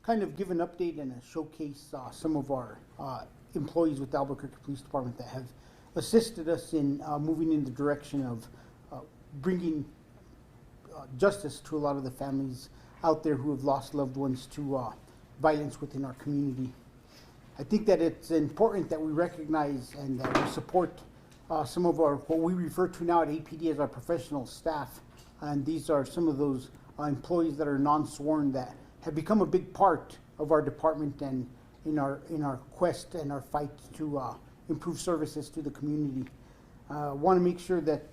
kind of give an update and showcase some of our employees with the Albuquerque Police Department that have assisted us in moving in the direction of bringing justice to a lot of the families out there who have lost loved ones to violence within our community. I think that it's important that we recognize and that we support some of our, what we refer to now at APD as our professional staff. And these are some of those employees that are non-sworn that have become a big part of our department and in our quest and our fight to improve services to the community. Want to make sure that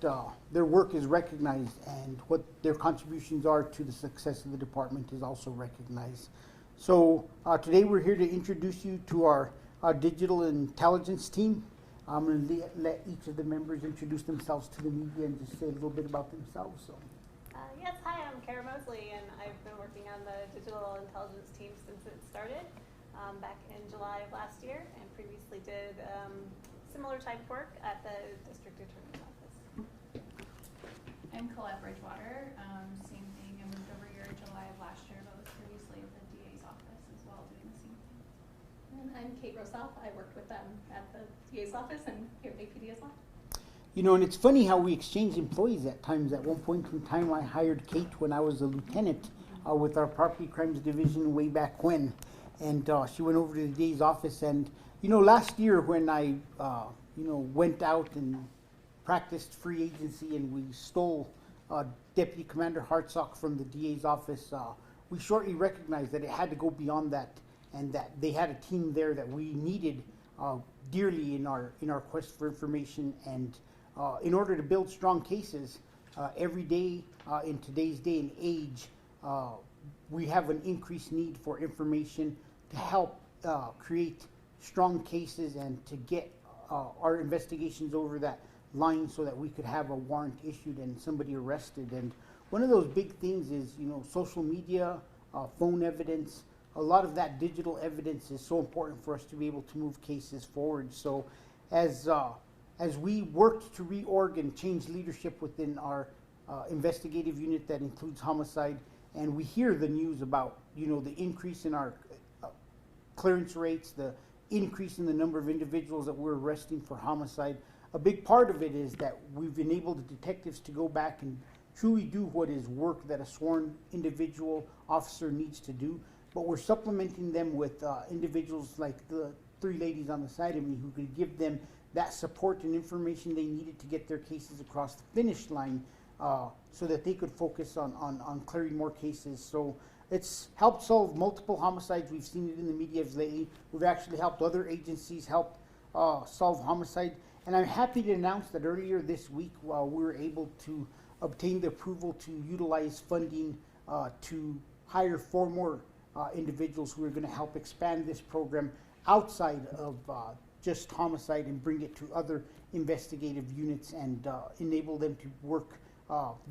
their work is recognized and what their contributions are to the success of the department is also recognized. So today we're here to introduce you to our digital intelligence team. I'm going to let each of the members introduce themselves to the media and just say a little bit about themselves. So. Yes, hi, I'm Kara Mosley, and I've been working on the digital intelligence team since it started back in July of last year, and previously did similar type work at the district attorney's office. I'm Colette Bridgewater, same thing. I moved over here in July of last year, but was previously at the DA's office as well, doing the same thing. And I'm Kate Rosoff. I worked with them at the DA's office and here at APD as well. You know, and it's funny how we exchange employees at times. At one point in time, I hired Kate when I was a lieutenant with our property crimes division way back when. And she went over to the DA's office. And, you know, last year when I, went out and practiced free agency and we stole Deputy Commander Hartsock from the DA's office, we shortly recognized that it had to go beyond that and that they had a team there that we needed dearly in our quest for information. And in order to build strong cases, every day in today's day and age, we have an increased need for information to help create strong cases and to get our investigations over that line so that we could have a warrant issued and somebody arrested. And one of those big things is, you know, social media, phone evidence. A lot of that digital evidence is so important for us to be able to move cases forward. So as we worked to reorg and change leadership within our investigative unit that includes homicide, and we hear the news about, you know, the increase in our clearance rates, the increase in the number of individuals that we're arresting for homicide. A big part of it is that we've enabled the detectives to go back and truly do what is work that a sworn individual officer needs to do, but we're supplementing them with individuals like the three ladies on the side of me who could give them that support and information they needed to get their cases across the finish line so that they could focus on clearing more cases. So it's helped solve multiple homicides. We've seen it in the media lately. We've actually helped other agencies help solve homicide. And I'm happy to announce that earlier this week we were able to obtain the approval to utilize funding to hire 4 more individuals who are going to help expand this program outside of just homicide and bring it to other investigative units and enable them to work,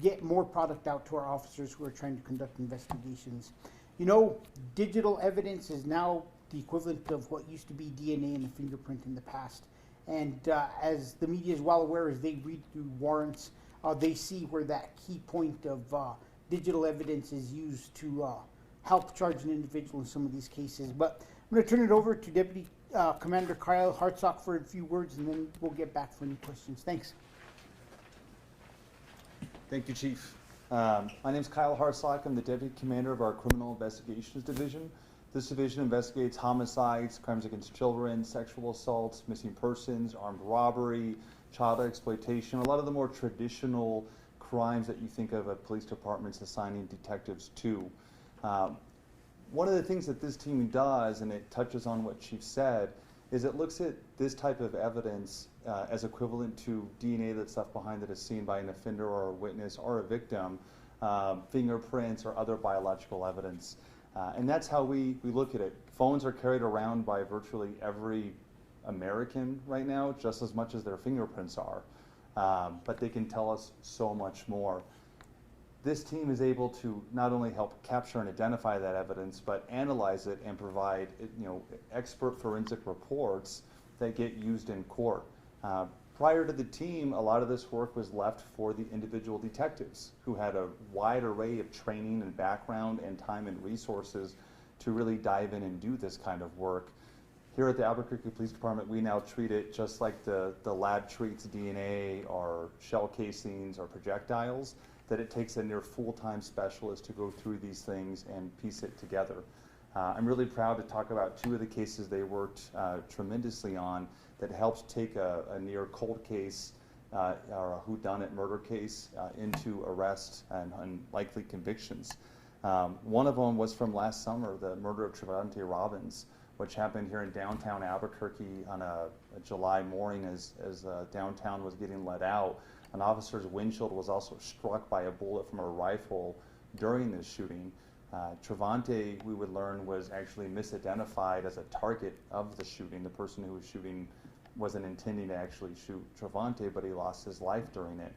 get more product out to our officers who are trying to conduct investigations. You know, digital evidence is now the equivalent of what used to be DNA and a fingerprint in the past. And as the media is well aware, as they read through warrants, they see where that key point of digital evidence is used to help charge an individual in some of these cases. But I'm going to turn it over to Deputy Commander Kyle Hartsock for a few words, and then we'll get back for any questions. Thanks. Thank you, Chief. My name is Kyle Hartsock. I'm the Deputy Commander of our Criminal Investigations Division. This division investigates homicides, crimes against children, sexual assaults, missing persons, armed robbery, child exploitation, a lot of the more traditional crimes that you think of police departments assigning detectives to. One of the things that this team does, and it touches on what Chief said, is it looks at this type of evidence as equivalent to DNA that's left behind that is seen by an offender or a witness or a victim, fingerprints or other biological evidence. And that's how we look at it. Phones are carried around by virtually every American right now, just as much as their fingerprints are. But they can tell us so much more. This team is able to not only help capture and identify that evidence, but analyze it and provide, expert forensic reports that get used in court. Prior to the team, a lot of this work was left for the individual detectives who had a wide array of training and background and time and resources to really dive in and do this kind of work. Here at the Albuquerque Police Department, we now treat it just like the lab treats DNA or shell casings or projectiles, that it takes a near full-time specialist to go through these things and piece it together. I'm really proud to talk about 2 of the cases they worked tremendously on that helped take a near cold case or a whodunit murder case into arrest and likely convictions. One of them was from last summer, the murder of Trevante Robbins, which happened here in downtown Albuquerque on a July morning as downtown was getting let out. An officer's windshield was also struck by a bullet from a rifle during this shooting. Trevante, we would learn, was actually misidentified as a target of the shooting. The person who was shooting wasn't intending to actually shoot Trevante, but he lost his life during it.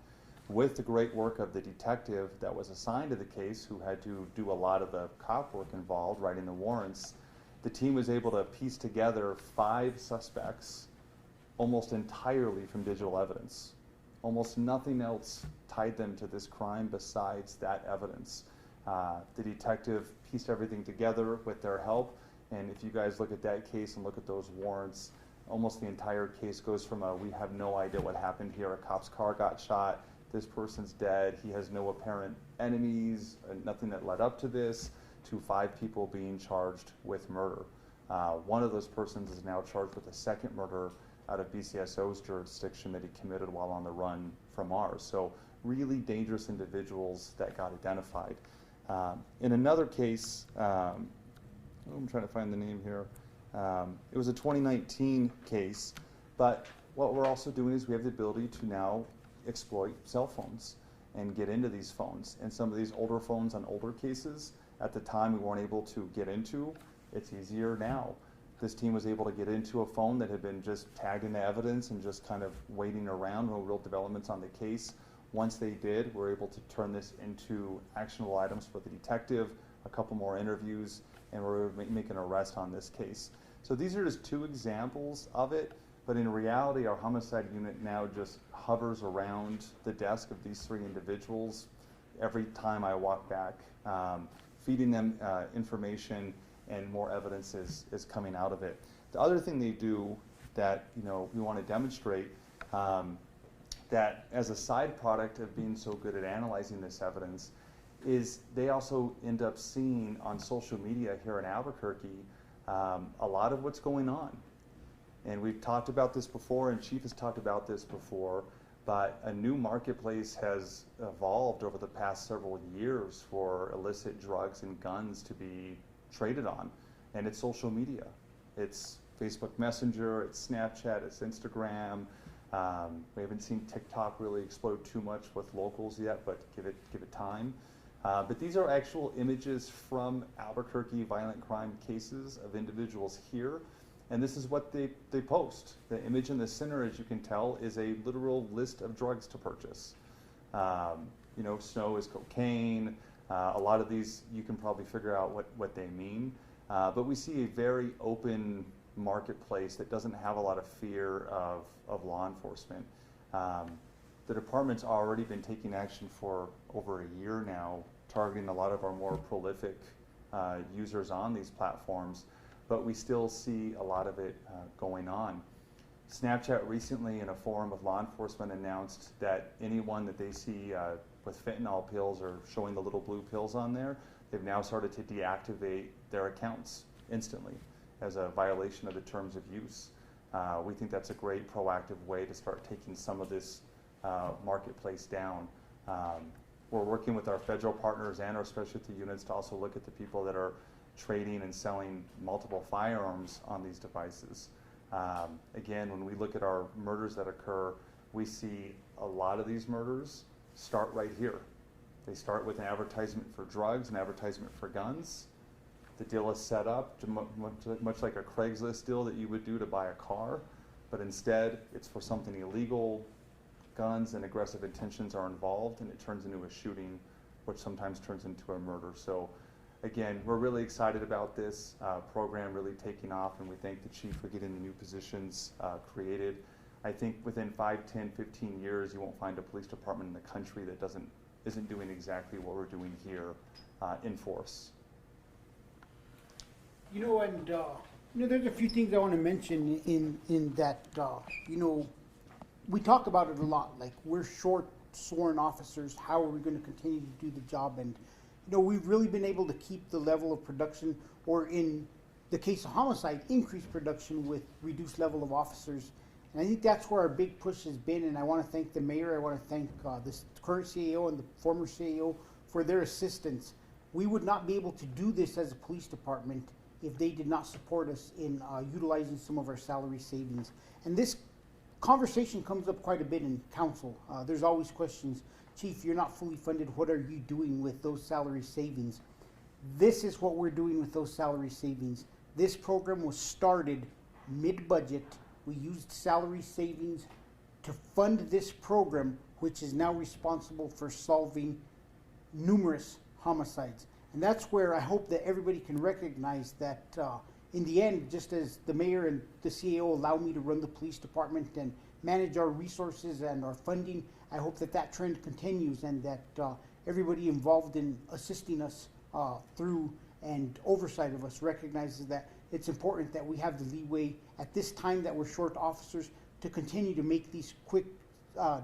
With the great work of the detective that was assigned to the case, who had to do a lot of the cop work involved, writing the warrants, the team was able to piece together 5 suspects almost entirely from digital evidence. Almost nothing else tied them to this crime besides that evidence. The detective pieced everything together with their help, and if you guys look at that case and look at those warrants, almost the entire case goes from we have no idea what happened here, a cop's car got shot, this person's dead, he has no apparent enemies, nothing that led up to this, to 5 people being charged with murder. One of those persons is now charged with a second murder out of BCSO's jurisdiction that he committed while on the run from ours. So really dangerous individuals that got identified. In another case, I'm trying to find the name here. It was a 2019 case, but what we're also doing is we have the ability to now exploit cell phones and get into these phones. And some of these older phones on older cases, at the time we weren't able to get into. It's easier now. This team was able to get into a phone that had been just tagged into evidence and just kind of waiting around, no real developments on the case. Once they did, we're able to turn this into actionable items for the detective, a couple more interviews, and we're able to make an arrest on this case. So these are just 2 examples of it, but in reality, our homicide unit now just hovers around the desk of these 3 individuals every time I walk back, feeding them information, and more evidence is coming out of it. The other thing they do that we want to demonstrate, that as a side product of being so good at analyzing this evidence, is they also end up seeing on social media here in Albuquerque a lot of what's going on. And we've talked about this before, and Chief has talked about this before, but a new marketplace has evolved over the past several years for illicit drugs and guns to be traded on, and it's social media. It's Facebook Messenger, it's Snapchat, it's Instagram. We haven't seen TikTok really explode too much with locals yet, but give it time. But these are actual images from Albuquerque violent crime cases of individuals here, and this is what they post. The image in the center, as you can tell, is a literal list of drugs to purchase. Snow is cocaine. A lot of these you can probably figure out what they mean, but we see a very open marketplace that doesn't have a lot of fear of law enforcement. The department's already been taking action for over a year now, targeting a lot of our more prolific users on these platforms, but we still see a lot of it going on. Snapchat recently, in a forum of law enforcement, announced that anyone that they see with fentanyl pills or showing the little blue pills on there, they've now started to deactivate their accounts instantly as a violation of the terms of use. We think that's a great proactive way to start taking some of this marketplace down. We're working with our federal partners and our specialty units to also look at the people that are trading and selling multiple firearms on these devices. Again, when we look at our murders that occur, we see a lot of these murders start right here. They start with an advertisement for drugs, an advertisement for guns. The deal is set up much like a Craigslist deal that you would do to buy a car, but instead it's for something illegal. Guns and aggressive intentions are involved, and it turns into a shooting, which sometimes turns into a murder. So again, we're really excited about this program really taking off, and we thank the chief for getting the new positions created. I think within 5, 10, 15 years, you won't find a police department in the country that isn't doing exactly what we're doing here in force. You know, and there's a few things I want to mention in that. We talk about it a lot. Like, we're short sworn officers. How are we going to continue to do the job? And we've really been able to keep the level of production, or in the case of homicide, increase production with reduced level of officers. And I think that's where our big push has been. And I want to thank the mayor. I want to thank the current CAO and the former CAO for their assistance. We would not be able to do this as a police department if they did not support us in utilizing some of our salary savings. And this conversation comes up quite a bit in council. There's always questions. Chief, you're not fully funded. What are you doing with those salary savings? This is what we're doing with those salary savings. This program was started mid-budget. We used salary savings to fund this program, which is now responsible for solving numerous homicides. And that's where I hope that everybody can recognize that in the end, just as the mayor and the CAO allow me to run the police department and manage our resources and our funding, I hope that that trend continues, and that everybody involved in assisting us through and oversight of us recognizes that it's important that we have the leeway at this time that we're short officers to continue to make these quick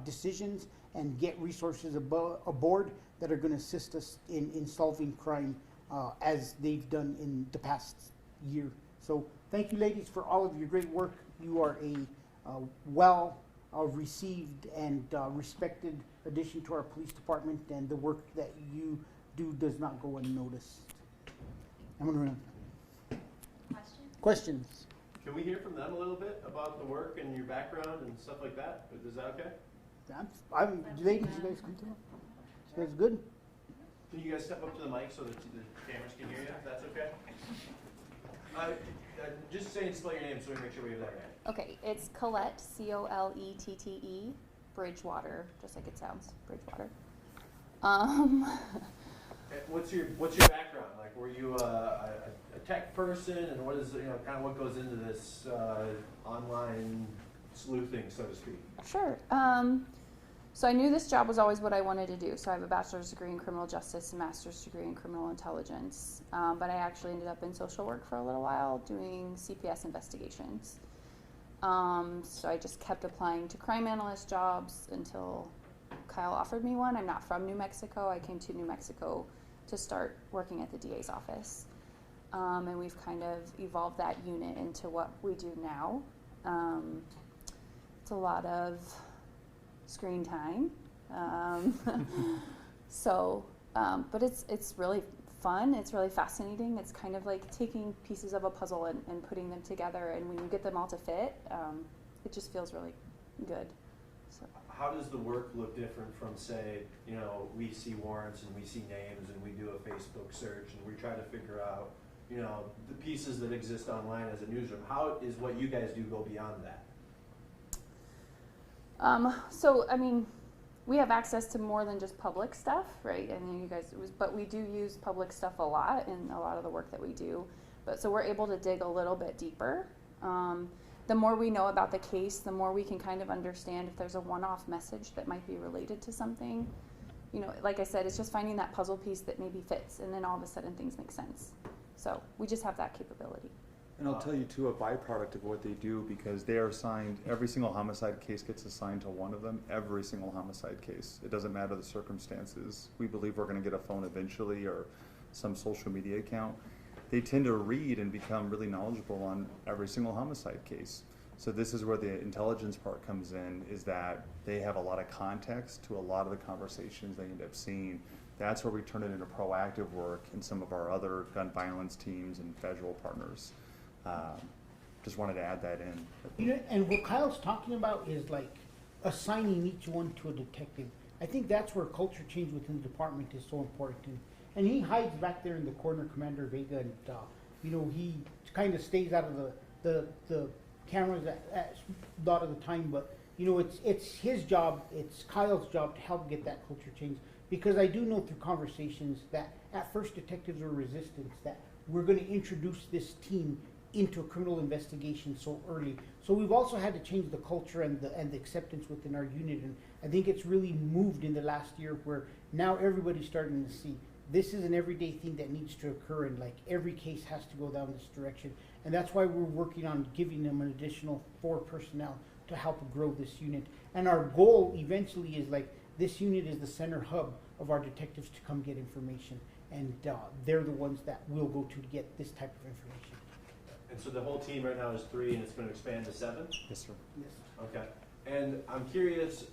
decisions and get resources aboard that are going to assist us in solving crime as they've done in the past year. So thank you, ladies, for all of your great work. You are a well received and respected addition to our police department, and the work that you do does not go unnoticed. I'm going to run. Questions? Can we hear from them a little bit about the work and your background and stuff like that? Is that okay? Ladies, you guys come to me. You guys good? Can you guys step up to the mic so that the cameras can hear you, if that's okay? Just say and spell your name so we make sure we have that right. Okay, it's Colette, Colette, Bridgewater, just like it sounds, Bridgewater. What's your background? Like, were you a tech person, and what is kind of what goes into this online sleuthing, so to speak? Sure. So I knew this job was always what I wanted to do. So I have a bachelor's degree in criminal justice and master's degree in criminal intelligence. But I actually ended up in social work for a little while doing CPS investigations. So I just kept applying to crime analyst jobs until Kyle offered me one. I'm not from New Mexico. I came to New Mexico to start working at the DA's office. And we've kind of evolved that unit into what we do now. It's a lot of screen time. But it's really fun. It's really fascinating. It's kind of like taking pieces of a puzzle and putting them together. And when you get them all to fit, it just feels really good. So. How does the work look different from, say, we see warrants and we see names and we do a Facebook search and we try to figure out, the pieces that exist online as a newsroom? How is what you guys do go beyond that? We have access to more than just public stuff, right? But we do use public stuff a lot in a lot of the work that we do. So we're able to dig a little bit deeper. The more we know about the case, the more we can kind of understand if there's a one-off message that might be related to something. Like I said, it's just finding that puzzle piece that maybe fits, and then all of a sudden things make sense. So we just have that capability. And I'll tell you too, a byproduct of what they do, because they are assigned, every single homicide case gets assigned to one of them, every single homicide case. It doesn't matter the circumstances. We believe we're gonna get a phone eventually or some social media account. They tend to read and become really knowledgeable on every single homicide case. So this is where the intelligence part comes in, is that they have a lot of context to a lot of the conversations they end up seeing. That's where we turn it into proactive work in some of our other gun violence teams and federal partners. Just wanted to add that in. And what Kyle's talking about is like assigning each one to a detective. I think that's where culture change within the department is so important. And he hides back there in the corner, Commander Vega, and he kind of stays out of the cameras a lot of the time. But it's his job, it's Kyle's job to help get that culture change. Because I do know through conversations that at first detectives were resistant, that we're going to introduce this team into a criminal investigation so early. So we've also had to change the culture and the acceptance within our unit, and I think it's really moved in the last year, where now everybody's starting to see this is an everyday thing that needs to occur, and like every case has to go down this direction. And that's why we're working on giving them an additional 4 personnel to help grow this unit. And our goal eventually is like, this unit is the center hub of our detectives to come get information. And they're the ones that we'll go to get this type of information. And so the whole team right now is 3 and it's gonna expand to 7? Yes, sir. Yes. Okay. And I'm curious,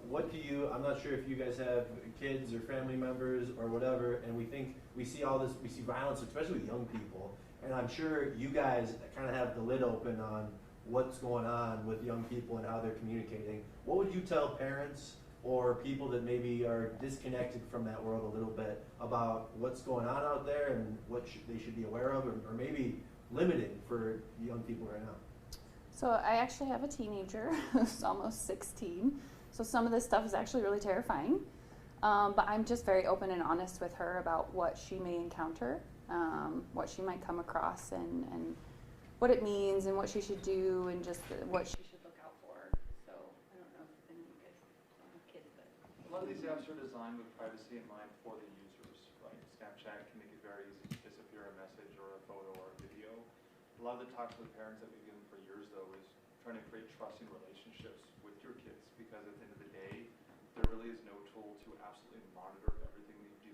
what do you, I'm not sure if you guys have kids or family members or whatever, and we see all this, we see violence, especially with young people, and I'm sure you guys kind of have the lid open on what's going on with young people and how they're communicating. What would you tell parents or people that maybe are disconnected from that world a little bit about what's going on out there and what they should be aware of, or maybe limiting for young people right now? So I actually have a teenager who's almost 16. So some of this stuff is actually really terrifying. But I'm just very open and honest with her about what she may encounter, what she might come across, and what it means, and what she should do, and just what she should look out for. So I don't know if any of you guys have kids, but A lot of these apps are designed with privacy in mind for the users, right? Snapchat can make it very easy to disappear a message or a photo or a video. A lot of the talks with parents that we've given for years, though, is trying to create trusting relationships with your kids, because at the end of the day, there really is no tool to absolutely monitor everything they do,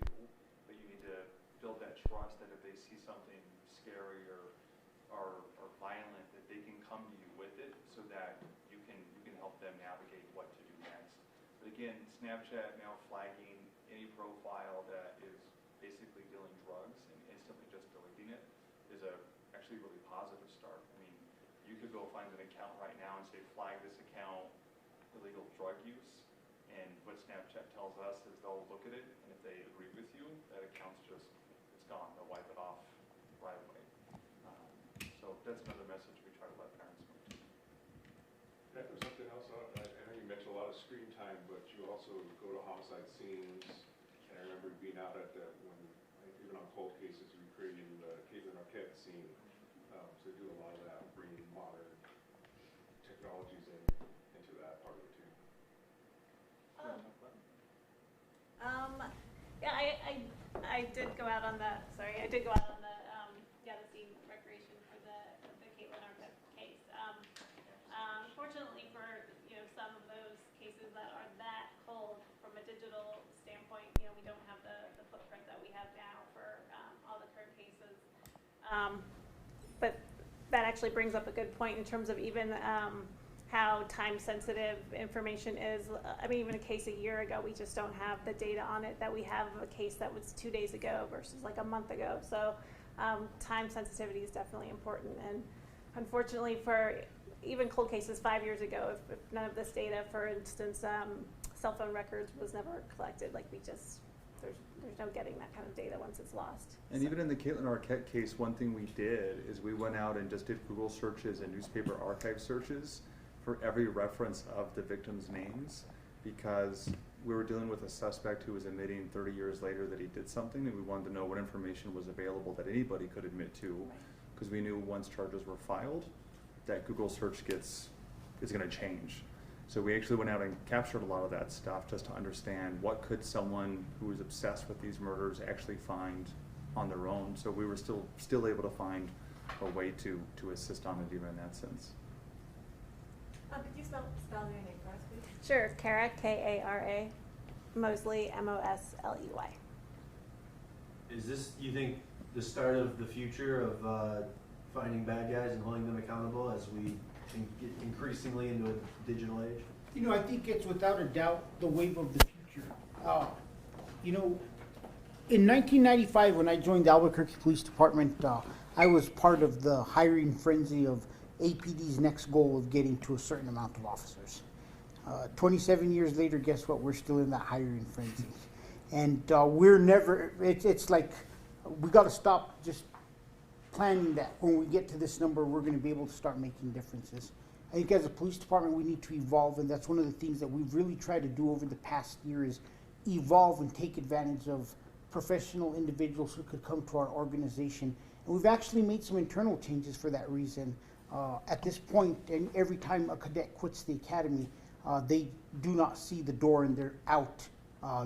but you need to build that trust that if they see something scary or violent, that they can come to you with it, so that you can help them navigate what to do next. But again, Snapchat now flagging any profile that is basically dealing drugs and instantly just deleting it is actually really positive start. I mean, you could go find an account right now and say, flag this account illegal drug use, and what Snapchat tells us is they'll look at it, and if they agree with you, that account's just, it's gone. They'll wipe it off right away. So that's another message we try to let parents know too. That was something else, I know you mentioned a lot of screen time, but you also go to homicide scenes, and I remember being out at even on cold cases, we created the Caitlin Arquette scene, so they do a lot of that, bringing modern technologies into that part of it too. Yeah, I did go out on the, I did go out on the, the scene recreation for the Caitlin Arquette case. Fortunately for, some of those cases that are that cold from a digital standpoint, we don't have the footprint that we have now for all the current cases. But that actually brings up a good point in terms of even how time-sensitive information is. I mean, even a case a year ago, we just don't have the data on it that we have of a case that was 2 days ago versus like a month ago. So time sensitivity is definitely important. And unfortunately for even cold cases 5 years ago, if none of this data, for instance, cell phone records was never collected, like there's no getting that kind of data once it's lost. And even in the Caitlin Arquette case, one thing we did is we went out and just did Google searches and newspaper archive searches for every reference of the victims' names, because we were dealing with a suspect who was admitting 30 years later that he did something, and we wanted to know what information was available that anybody could admit to, because we knew once charges were filed, that Google search is going to change. So we actually went out and captured a lot of that stuff just to understand what could someone who was obsessed with these murders actually find on their own. So we were still able to find a way to assist on it even in that sense. Could you spell your name for us, please? Sure, Kara, K-A-R-A, Mosley, M-O-S-L-E-Y. Is this, you think, the start of the future of finding bad guys and holding them accountable as we get increasingly into a digital age? I think it's without a doubt the wave of the future. In 1995, when I joined the Albuquerque Police Department, I was part of the hiring frenzy of APD's next goal of getting to a certain amount of officers. 27 years later, guess what? We're still in that hiring frenzy. And we're never, it's like, we got to stop just planning that when we get to this number, we're going to be able to start making differences. I think as a police department, we need to evolve, and that's one of the things that we've really tried to do over the past year is evolve and take advantage of professional individuals who could come to our organization. And we've actually made some internal changes for that reason. At this point, and every time a cadet quits the academy, they do not see the door and they're out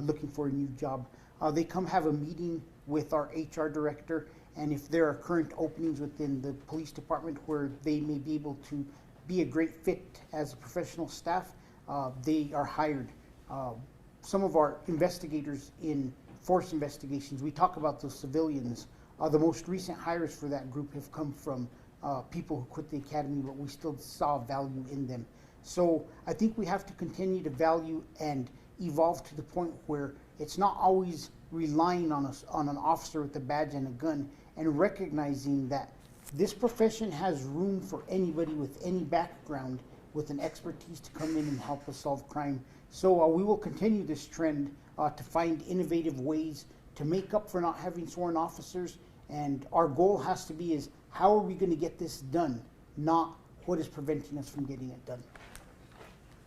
looking for a new job. They come have a meeting with our HR director, and if there are current openings within the police department where they may be able to be a great fit as a professional staff, they are hired. Some of our investigators in force investigations, we talk about those civilians. The most recent hires for that group have come from people who quit the academy, but we still saw value in them. So I think we have to continue to value and evolve to the point where it's not always relying on an officer with a badge and a gun, and recognizing that this profession has room for anybody with any background with an expertise to come in and help us solve crime. So we will continue this trend to find innovative ways to make up for not having sworn officers, and our goal has to be is how are we going to get this done, not what is preventing us from getting it done.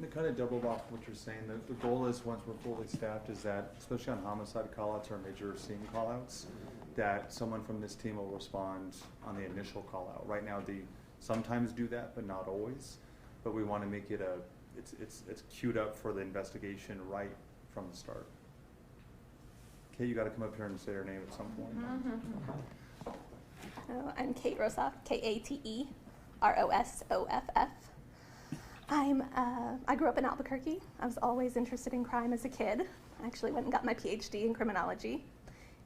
To kind of double off what you're saying, the goal is once we're fully staffed is that, especially on homicide callouts or major scene callouts, that someone from this team will respond on the initial callout. Right now, they sometimes do that, but not always. But we want to make it it's queued up for the investigation right from the start. Kate, you got to come up here and say your name at some point. I'm Kate Rosoff, Katerosoff. I grew up in Albuquerque. I was always interested in crime as a kid. I actually went and got my PhD in criminology,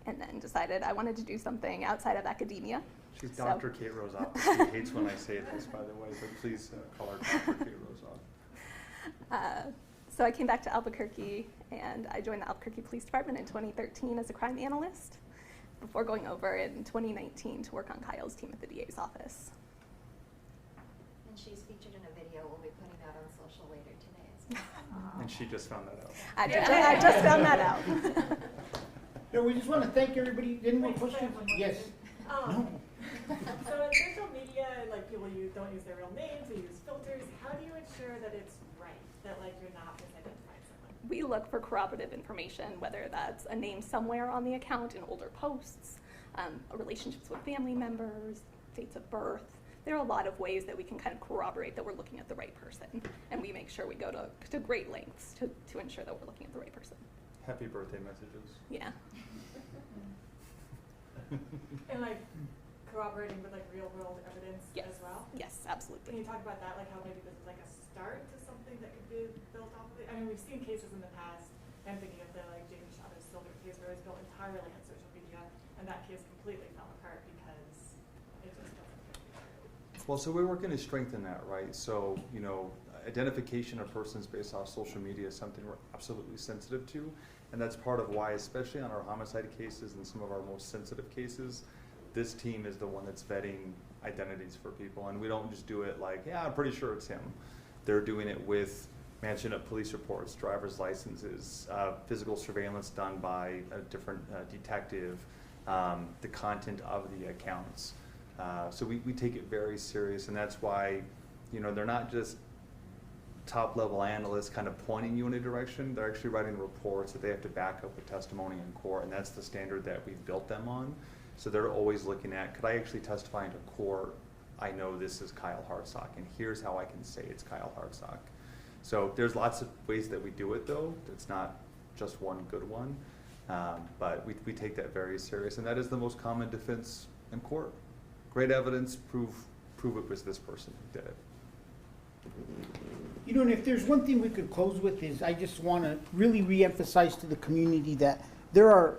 and then decided I wanted to do something outside of academia. She's Dr. Kate Rosoff. She hates when I say this, by the way, but please call her Dr. Kate Rosoff. So I came back to Albuquerque, and I joined the Albuquerque Police Department in 2013 as a crime analyst, before going over in 2019 to work on Kyle's team at the DA's office. And she's featured in a video we'll be putting out on social later today as well. And she just found that out. I just found that out. No, we just want to thank everybody. Any more questions? Yes. So in social media, like people don't use their real names, they use filters. How do you ensure that it's right, that like you're not misidentifying someone? We look for corroborative information, whether that's a name somewhere on the account in older posts, relationships with family members, dates of birth. There are a lot of ways that we can kind of corroborate that we're looking at the right person, and we make sure we go to great lengths to ensure that we're looking at the right person. Happy birthday messages. Yeah. And like corroborating with like real world evidence Yes. as well? Yes, Can absolutely. you talk about that, like how maybe this is like a start to something that could be built off of it? I mean, we've seen cases in the past, I'm thinking of the like Jamie Chavez Silver case where it was built entirely on social media, and that case completely fell apart because it just doesn't fit together. Well, so we're working to strengthen that, right? So, identification of persons based off social media is something we're absolutely sensitive to. And that's part of why, especially on our homicide cases and some of our most sensitive cases, this team is the one that's vetting identities for people. And we don't just do it like, yeah, I'm pretty sure it's him. They're doing it with matching up police reports, driver's licenses, physical surveillance done by a different detective, the content of the accounts. So we take it very serious, and that's why, they're not just top-level analysts kind of pointing you in a direction. They're actually writing reports that they have to back up with testimony in court, and that's the standard that we've built them on. So they're always looking at, could I actually testify into court? I know this is Kyle Hartsock, and here's how I can say it's Kyle Hartsock. So there's lots of ways that we do it, though. It's not just one good one, but we take that very serious, and that is the most common defense in court. Great evidence, prove it was this person who did it. And if there's one thing we could close with is I just want to really reemphasize to the community that there are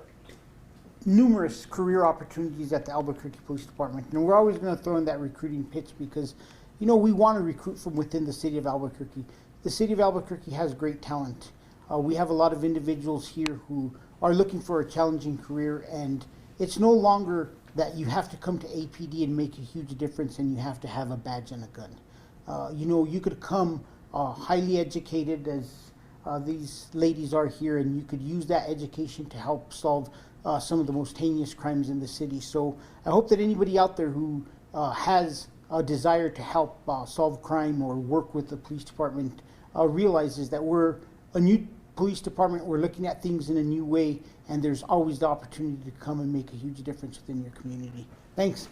numerous career opportunities at the Albuquerque Police Department. And we're always going to throw in that recruiting pitch because, we want to recruit from within the city of Albuquerque. The city of Albuquerque has great talent. We have a lot of individuals here who are looking for a challenging career, and it's no longer that you have to come to APD and make a huge difference and you have to have a badge and a gun. You could come highly educated as these ladies are here, and you could use that education to help solve some of the most heinous crimes in the city. So I hope that anybody out there who has a desire to help solve crime or work with the police department realizes that we're a new police department, we're looking at things in a new way, and there's always the opportunity to come and make a huge difference within your community. Thanks.